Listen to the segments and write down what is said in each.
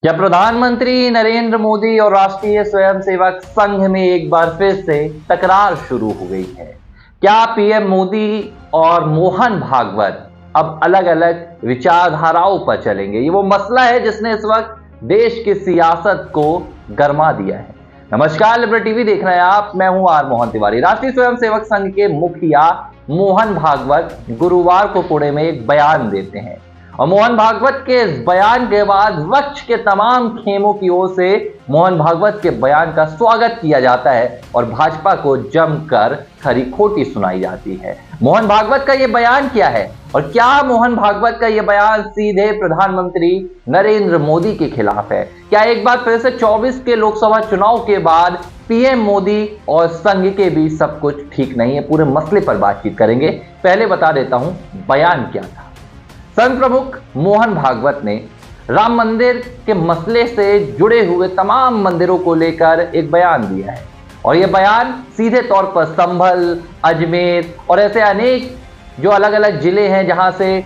क्या प्रधानमंत्री नरेंद्र मोदी और राष्ट्रीय स्वयंसेवक संघ में एक बार फिर से तकरार शुरू हो गई है? क्या पीएम मोदी और मोहन भागवत अब अलग अलग विचारधाराओं पर चलेंगे? ये वो मसला है जिसने इस वक्त देश की सियासत को गरमा दिया है। नमस्कार, लिबरल टीवी देख रहे हैं आप। मैं हूं आर मोहन तिवारी। राष्ट्रीय स्वयंसेवक संघ के मुखिया मोहन भागवत गुरुवार को पुणे में एक बयान देते हैं और मोहन भागवत के इस बयान के बाद विपक्ष के तमाम खेमों की ओर से मोहन भागवत के बयान का स्वागत किया जाता है और भाजपा को जमकर खरी खोटी सुनाई जाती है। मोहन भागवत का यह बयान क्या है और क्या मोहन भागवत का यह बयान सीधे प्रधानमंत्री नरेंद्र मोदी के खिलाफ है? क्या एक बार फिर से 24 के लोकसभा चुनाव के बाद पीएम मोदी और संघ के बीच सब कुछ ठीक नहीं है? पूरे मसले पर बातचीत करेंगे। पहले बता देता हूं बयान क्या था। संघ प्रमुख मोहन भागवत ने राम मंदिर के मसले से जुड़े हुए तमाम मंदिरों को लेकर एक बयान दिया है और यह बयान सीधे तौर पर संभल, अजमेर और ऐसे अनेक जो अलग अलग जिले हैं जहां से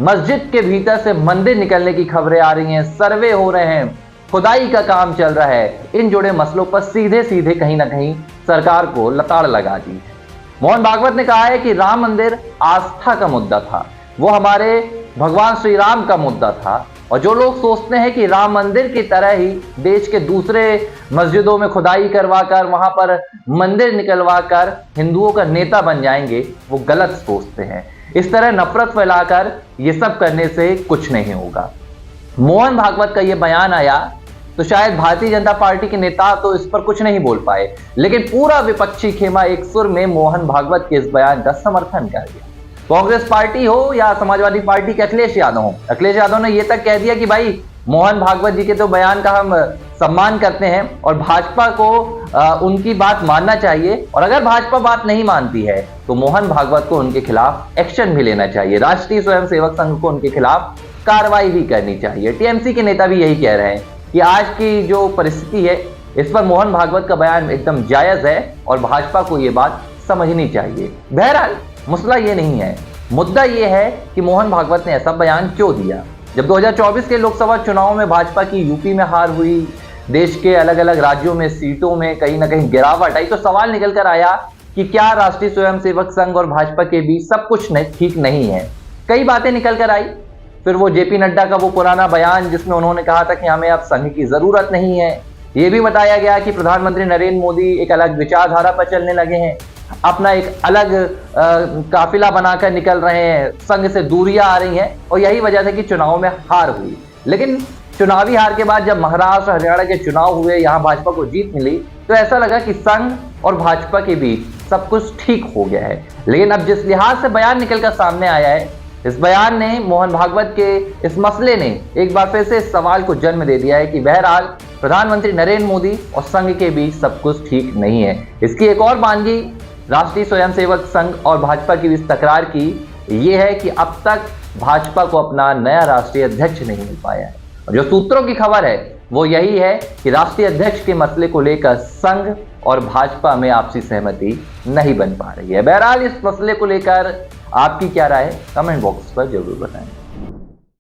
मस्जिद के भीतर से मंदिर निकलने की खबरें आ रही हैं, सर्वे हो रहे हैं, खुदाई का काम चल रहा है, इन जुड़े मसलों पर सीधे सीधे कहीं ना कहीं सरकार को लताड़ लगा दी है। मोहन भागवत ने कहा है कि राम मंदिर आस्था का मुद्दा था, वो हमारे भगवान श्री राम का मुद्दा था और जो लोग सोचते हैं कि राम मंदिर की तरह ही देश के दूसरे मस्जिदों में खुदाई करवाकर वहां पर मंदिर निकलवाकर हिंदुओं का नेता बन जाएंगे, वो गलत सोचते हैं। इस तरह नफरत फैलाकर ये सब करने से कुछ नहीं होगा। मोहन भागवत का ये बयान आया तो शायद भारतीय जनता पार्टी के नेता तो इस पर कुछ नहीं बोल पाए, लेकिन पूरा विपक्षी खेमा एक सुर में मोहन भागवत के इस बयान का समर्थन कर दिया। कांग्रेस पार्टी हो या समाजवादी पार्टी के अखिलेश यादव हो, अखिलेश यादव ने यह तक कह दिया कि भाई मोहन भागवत जी के तो बयान का हम सम्मान करते हैं और भाजपा को उनकी बात मानना चाहिए और अगर भाजपा बात नहीं मानती है तो मोहन भागवत को उनके खिलाफ एक्शन भी लेना चाहिए, राष्ट्रीय स्वयंसेवक संघ को उनके खिलाफ कार्रवाई भी करनी चाहिए। टीएमसी के नेता भी यही कह रहे हैं कि आज की जो परिस्थिति है इस पर मोहन भागवत का बयान एकदम जायज है और भाजपा को ये बात समझनी चाहिए। बहरहाल मसला ये नहीं है, मुद्दा ये है कि मोहन भागवत ने ऐसा बयान क्यों दिया। जब 2024 के लोकसभा चुनाव में भाजपा की यूपी में हार हुई, देश के अलग अलग राज्यों में सीटों में कहीं ना कहीं गिरावट आई, तो सवाल निकल कर आया कि क्या राष्ट्रीय स्वयंसेवक संघ और भाजपा के बीच सब कुछ ठीक नहीं है। कई बातें निकल कर आई। फिर वो जेपी नड्डा का वो पुराना बयान जिसमें उन्होंने कहा था कि हमें अब संघ की जरूरत नहीं है। ये भी बताया गया कि प्रधानमंत्री नरेंद्र मोदी एक अलग विचारधारा पर चलने लगे हैं, अपना एक अलग काफिला बनाकर निकल रहे हैं, संघ से दूरियां आ रही हैं और यही वजह से कि चुनाव में हार हुई। लेकिन चुनावी हार के बाद जब महाराष्ट्र हरियाणा के चुनाव हुए, यहां भाजपा को जीत मिली, तो ऐसा लगा कि संघ और भाजपा के बीच सब कुछ ठीक हो गया है। लेकिन अब जिस लिहाज से बयान निकलकर सामने आया है, इस बयान ने, मोहन भागवत के इस मसले ने एक बार फिर से इस सवाल को जन्म दे दिया है कि बहरहाल प्रधानमंत्री नरेंद्र मोदी और संघ के बीच सब कुछ ठीक नहीं है। इसकी एक और बानगी राष्ट्रीय स्वयंसेवक संघ और भाजपा की इस तकरार की यह है कि अब तक भाजपा को अपना नया राष्ट्रीय अध्यक्ष नहीं मिल पाया है और जो सूत्रों की खबर है वो यही है कि राष्ट्रीय अध्यक्ष के मसले को लेकर संघ और भाजपा में आपसी सहमति नहीं बन पा रही है। बहरहाल इस मसले को लेकर आपकी क्या राय है, कमेंट बॉक्स पर जरूर बताएं।